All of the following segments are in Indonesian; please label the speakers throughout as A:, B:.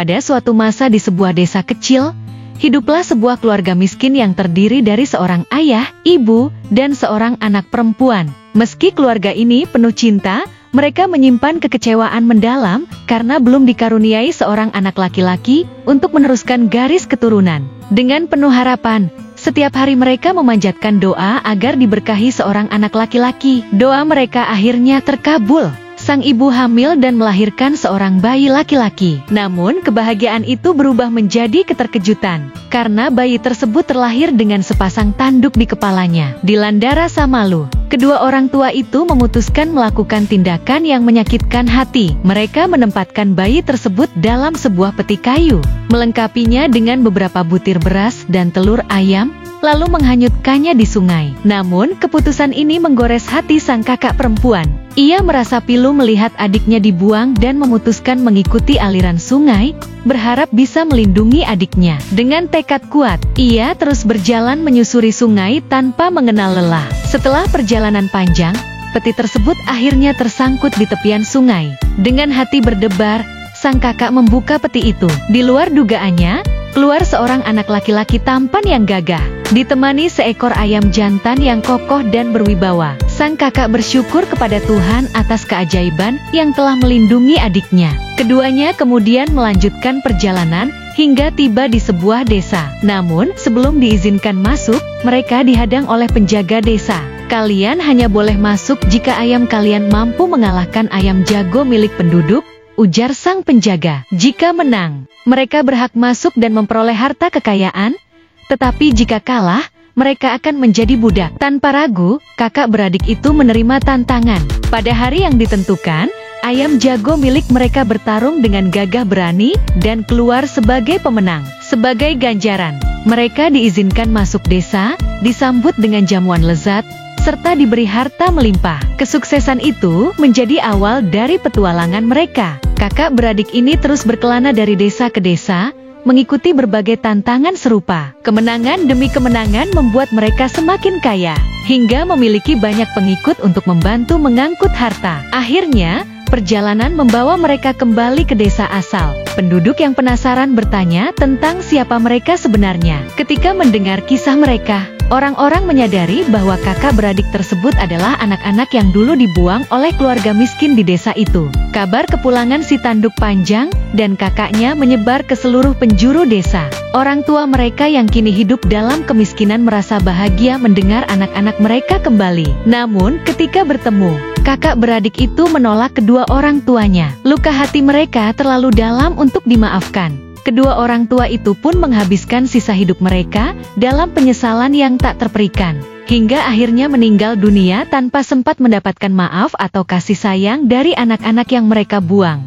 A: Pada suatu masa di sebuah desa kecil, hiduplah sebuah keluarga miskin yang terdiri dari seorang ayah, ibu, dan seorang anak perempuan. Meski keluarga ini penuh cinta, mereka menyimpan kekecewaan mendalam karena belum dikaruniai seorang anak laki-laki untuk meneruskan garis keturunan. Dengan penuh harapan, setiap hari mereka memanjatkan doa agar diberkahi seorang anak laki-laki. Doa mereka akhirnya terkabul. Sang ibu hamil dan melahirkan seorang bayi laki-laki. Namun kebahagiaan itu berubah menjadi keterkejutan, karena bayi tersebut terlahir dengan sepasang tanduk di kepalanya. Dilanda rasa malu, kedua orang tua itu memutuskan melakukan tindakan yang menyakitkan hati. Mereka menempatkan bayi tersebut dalam sebuah peti kayu, melengkapinya dengan beberapa butir beras dan telur ayam, lalu menghanyutkannya di sungai. Namun keputusan ini menggores hati sang kakak perempuan. Ia merasa pilu melihat adiknya dibuang dan memutuskan mengikuti aliran sungai, berharap bisa melindungi adiknya. Dengan tekad kuat, ia terus berjalan menyusuri sungai tanpa mengenal lelah. Setelah perjalanan panjang, peti tersebut akhirnya tersangkut di tepian sungai. Dengan hati berdebar, sang kakak membuka peti itu. Di luar dugaannya, keluar seorang anak laki-laki tampan yang gagah, ditemani seekor ayam jantan yang kokoh dan berwibawa. Sang kakak bersyukur kepada Tuhan atas keajaiban yang telah melindungi adiknya. Keduanya kemudian melanjutkan perjalanan hingga tiba di sebuah desa. Namun, sebelum diizinkan masuk, mereka dihadang oleh penjaga desa. Kalian hanya boleh masuk jika ayam kalian mampu mengalahkan ayam jago milik penduduk, ujar sang penjaga. Jika menang, mereka berhak masuk dan memperoleh harta kekayaan, tetapi jika kalah, mereka akan menjadi budak. Tanpa ragu, kakak beradik itu menerima tantangan. Pada hari yang ditentukan, ayam jago milik mereka bertarung dengan gagah berani dan keluar sebagai pemenang. Sebagai ganjaran, mereka diizinkan masuk desa, disambut dengan jamuan lezat, serta diberi harta melimpah. Kesuksesan itu menjadi awal dari petualangan mereka. Kakak beradik ini terus berkelana dari desa ke desa, mengikuti berbagai tantangan serupa. Kemenangan demi kemenangan membuat mereka semakin kaya, hingga memiliki banyak pengikut untuk membantu mengangkut harta. Akhirnya, perjalanan membawa mereka kembali ke desa asal. Penduduk yang penasaran bertanya tentang siapa mereka sebenarnya. Ketika mendengar kisah mereka, orang-orang menyadari bahwa kakak beradik tersebut adalah anak-anak yang dulu dibuang oleh keluarga miskin di desa itu. Kabar kepulangan si tanduk panjang dan kakaknya menyebar ke seluruh penjuru desa. Orang tua mereka yang kini hidup dalam kemiskinan merasa bahagia mendengar anak-anak mereka kembali. Namun, ketika bertemu, kakak beradik itu menolak kedua orang tuanya. Luka hati mereka terlalu dalam untuk dimaafkan. Kedua orang tua itu pun menghabiskan sisa hidup mereka dalam penyesalan yang tak terperikan, hingga akhirnya meninggal dunia tanpa sempat mendapatkan maaf atau kasih sayang dari anak-anak yang mereka buang.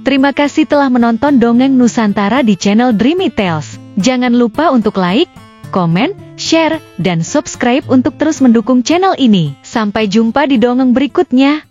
A: Terima kasih telah menonton Dongeng Nusantara di channel Dreamy Tales. Jangan lupa untuk like, komen, share, dan subscribe untuk terus mendukung channel ini. Sampai jumpa di dongeng berikutnya.